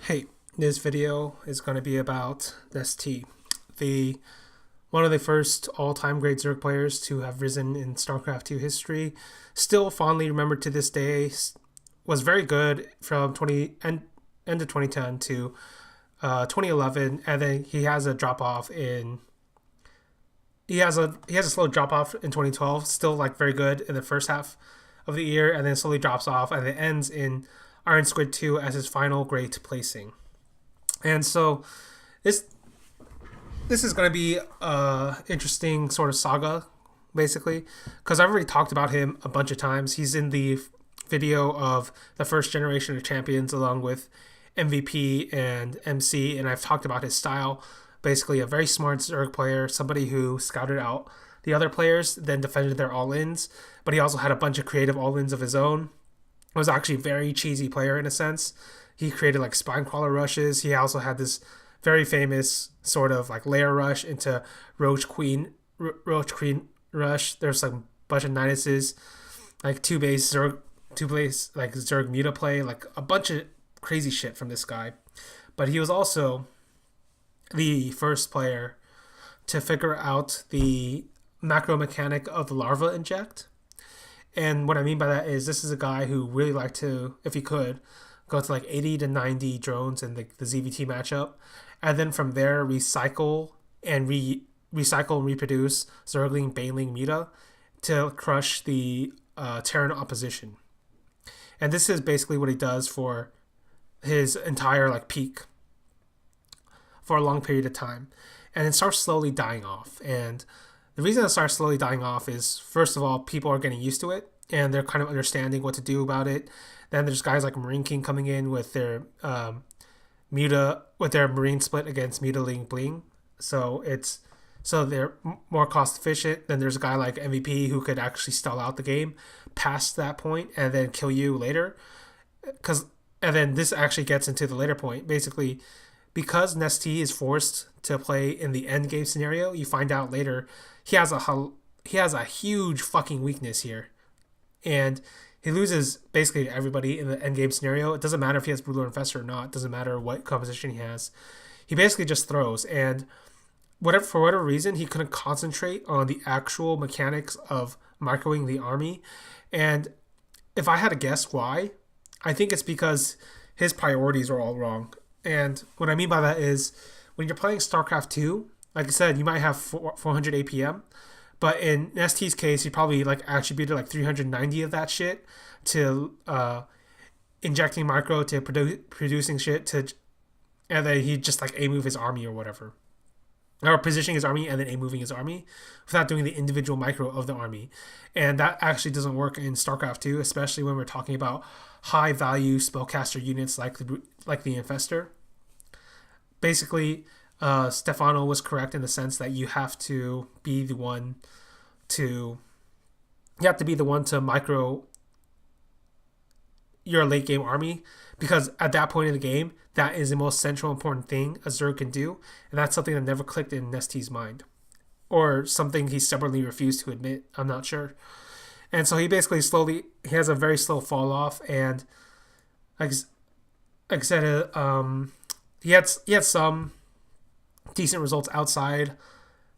Hey, this video is going to be about Nestea, the one of the first all-time great Zerg players to have risen in StarCraft 2 history. Still fondly remembered to this day. Was very good from end of 2010 to 2011, and then he has a drop off in. He has a slow drop off in 2012. Still like very good in the first half of the year, and then slowly drops off, and it ends in Iron Squid 2 as his final great placing. And so this this is going to be a interesting sort of saga, basically, because I've already talked about him a bunch of times. He's in the video of the first generation of champions, along with MVP and MC, and I've talked about his style. Basically, a very smart Zerg player, somebody who scouted out the other players, then defended their all-ins, but he also had a bunch of creative all-ins of his own. Was actually a very cheesy player in a sense. He created like spine crawler rushes. He also had this very famous sort of like layer rush into Roach Queen rush. There's like a bunch of Ninuses, like two base like Zerg Muta play, like a bunch of crazy shit from this guy. But he was also the first player to figure out the macro mechanic of the larva inject. And what I mean by that is this is a guy who really liked to, if he could, go to like 80 to 90 drones in the ZVT matchup, and then from there recycle and reproduce Zergling, Baneling, Muta to crush the Terran opposition. And this is basically what he does for his entire like peak for a long period of time, and it starts slowly dying off. And the reason it starts slowly dying off is, first of all, people are getting used to it and they're kind of understanding what to do about it. Then there's guys like Marine King coming in with their Marine split against Mutaling Bling, so they're more cost efficient. Then there's a guy like MVP who could actually stall out the game past that point and then kill you later. And then this actually gets into the later point, basically. Because Nestea is forced to play in the end game scenario, you find out later he has a huge fucking weakness here, and he loses basically everybody in the end game scenario. It doesn't matter if he has Ruler Infestor or not. It doesn't matter what composition he has. He basically just throws, and for whatever reason, he couldn't concentrate on the actual mechanics of microing the army. And if I had to guess why, I think it's because his priorities are all wrong. And what I mean by that is, when you're playing StarCraft 2, like I said, you might have 400 APM, but in Nestea's case, he probably like attributed like 390 of that shit to injecting micro, to producing shit, and then he just like A-move his army or whatever. Or positioning his army and then A-moving his army without doing the individual micro of the army. And that actually doesn't work in StarCraft 2, especially when we're talking about high-value spellcaster units like the Infestor. Basically, Stefano was correct in the sense that you have to be the one to micro your late game army, because at that point in the game, that is the most central important thing a Zerg can do, and that's something that never clicked in Nestea's mind, or something he stubbornly refused to admit. I'm not sure. And so he basically he has a very slow fall off, and like I said, he had some decent results outside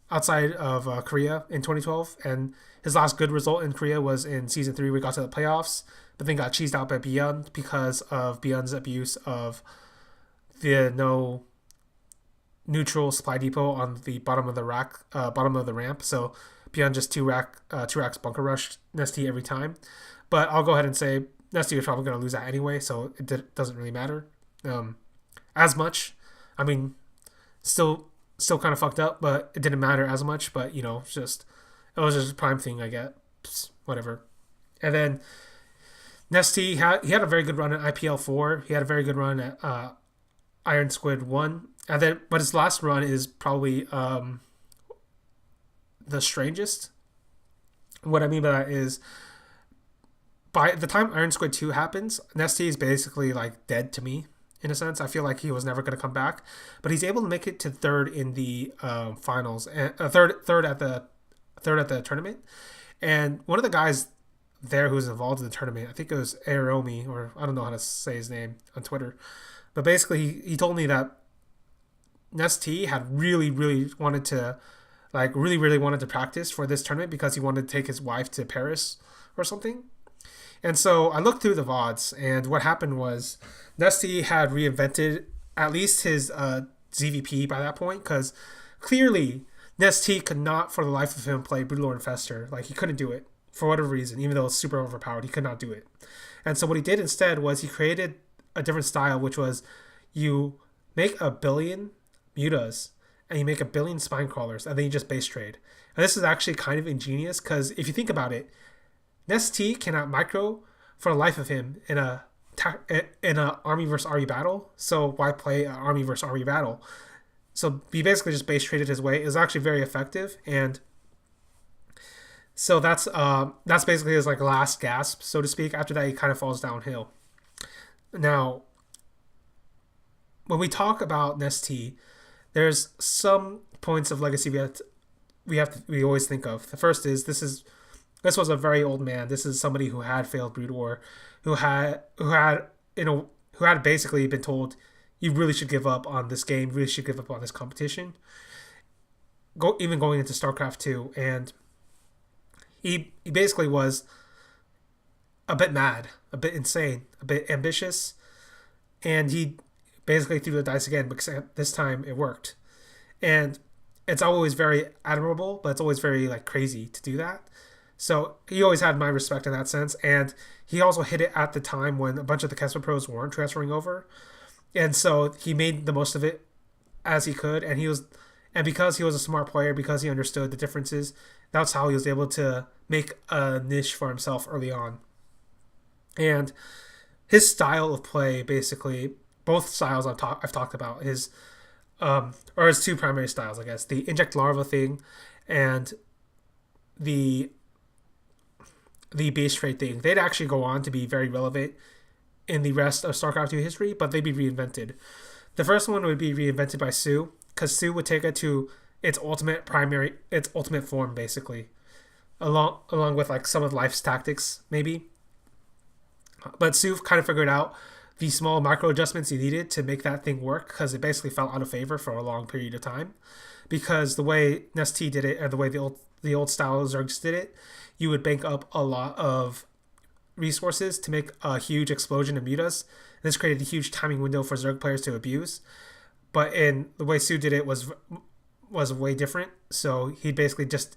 of Korea in 2012, and his last good result in Korea was in season 3. We got to the playoffs, but then got cheesed out by Beyond because of Beyond's abuse of the no neutral supply depot on the bottom of the ramp. So Beyond just two racks bunker rush Nestea every time. But I'll go ahead and say Nestea was probably going to lose that anyway, so it doesn't really matter as much. I mean, still kind of fucked up, but it didn't matter as much. But it was just a prime thing, I get. Whatever. And then Nestea he had a very good run at IPL 4. He had a very good run at Iron Squid 1. And then, but his last run is probably the strangest. What I mean by that is, by the time Iron Squid 2 happens, Nestea is basically like dead to me, in a sense. I feel like he was never going to come back, but he's able to make it to third in the finals, and third at the tournament. And one of the guys there who was involved in the tournament. I think it was Aomi, or I don't know how to say his name on Twitter. But basically, he told me that Nestea had really wanted to, really wanted to practice for this tournament because he wanted to take his wife to Paris or something. And so I looked through the VODs, and what happened was Nestea had reinvented at least his ZVP by that point, because clearly Nestea could not for the life of him play Broodlord Infestor. Like, he couldn't do it for whatever reason, even though it's super overpowered, he could not do it. And so what he did instead was he created a different style, which was you make a billion mutas and you make a billion spine crawlers, and then you just base trade. And this is actually kind of ingenious because if you think about it, Nestea cannot micro for the life of him in a army versus army battle. So why play an army versus army battle? So he basically just base traded his way. It was actually very effective, and so that's basically his like last gasp, so to speak. After that, he kind of falls downhill. Now, when we talk about Nestea, there's some points of legacy we always think of. The first is this was a very old man. This is somebody who had failed Brood War, who had basically been told, you really should give up on this game, really should give up on this competition. Even going into StarCraft 2, and he basically was a bit mad, a bit insane, a bit ambitious, and he basically threw the dice again, because this time it worked. And it's always very admirable, but it's always very like crazy to do that. So he always had my respect in that sense, and he also hit it at the time when a bunch of the Kesper pros weren't transferring over, and so he made the most of it as he could. And because he was a smart player, because he understood the differences, that's how he was able to make a niche for himself early on. And his style of play, basically, both styles I've talked about, his two primary styles, I guess, the inject larva thing and the base trade thing. They'd actually go on to be very relevant in the rest of StarCraft 2 history, but they'd be reinvented. The first one would be reinvented by Sue, because Sue would take it to its ultimate form, basically, along with like some of life's tactics, maybe. But Sue kind of figured out the small micro adjustments he needed to make that thing work, because it basically fell out of favor for a long period of time. Because the way Nestea did it, and the way the old style Zergs did it, you would bank up a lot of resources to make a huge explosion of mutas. And this created a huge timing window for Zerg players to abuse. But in the way Sue did it was way different. So he basically just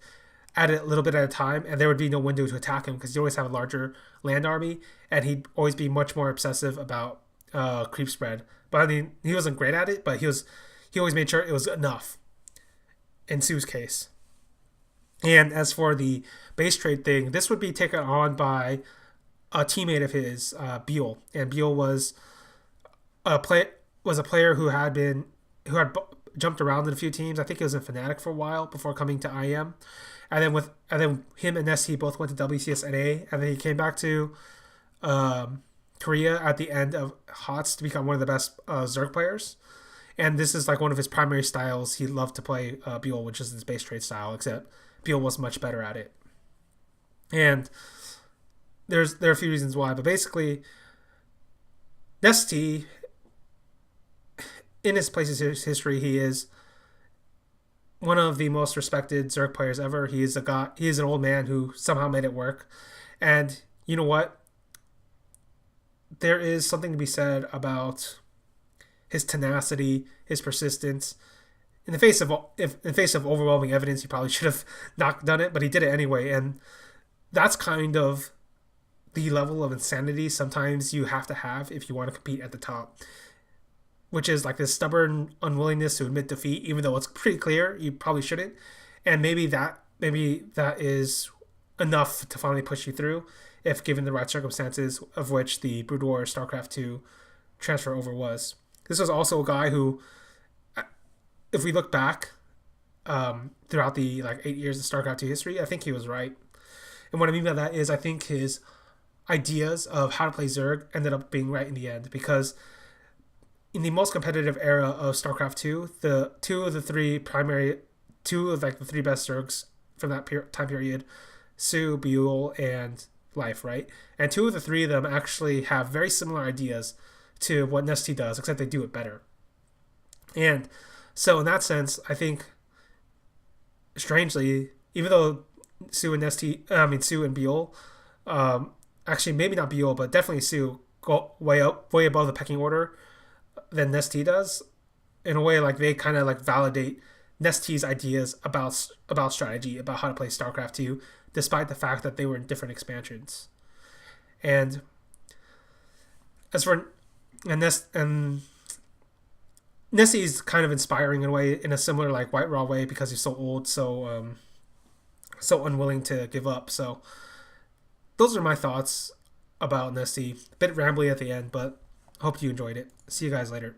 added a little bit at a time, and there would be no window to attack him because he'd always have a larger land army, and he'd always be much more obsessive about creep spread. But I mean, he wasn't great at it, but he always made sure it was enough in Sue's case. And as for the base trade thing, this would be taken on by a teammate of his, Beal. And Beal was a player who had jumped around in a few teams. I think he was in Fnatic for a while before coming to IM. And then him and Nestea both went to WCS NA, and then he came back to Korea at the end of HOTS to become one of the best Zerg players. And this is like one of his primary styles. He loved to play Beal, which is his base trade style, except Beal was much better at it. And there are a few reasons why, but basically, Nestea, in his place's history, he is one of the most respected Zerg players ever. He is an old man who somehow made it work. And you know what? There is something to be said about his tenacity, his persistence. In the face of overwhelming evidence, he probably should have not done it, but he did it anyway. And that's kind of the level of insanity sometimes you have to have if you want to compete at the top, which is like this stubborn unwillingness to admit defeat, even though it's pretty clear you probably shouldn't. And maybe that is enough to finally push you through, if given the right circumstances, of which the Brood War StarCraft 2 transfer over was. This was also a guy who, if we look back throughout the 8 years of StarCraft 2 history, I think he was right. And what I mean by that is I think his ideas of how to play Zerg ended up being right in the end, because in the most competitive era of StarCraft 2, the two of the three best Zergs from that time period, Sue, Buell, and life, right? And two of the three of them actually have very similar ideas to what Nestea does, except they do it better. And so in that sense, I think strangely, even though Sue and Beol, actually maybe not Beol, but definitely Sue go way above the pecking order than Nestea does. In a way, like they kind of like validate Nestea's ideas about strategy, about how to play StarCraft 2, despite the fact that they were in different expansions. And as for and Nessie is kind of inspiring in a way, in a similar like White Raw way, because he's so old, so unwilling to give up. So those are my thoughts about Nessie. A bit rambly at the end, but hope you enjoyed it. See you guys later.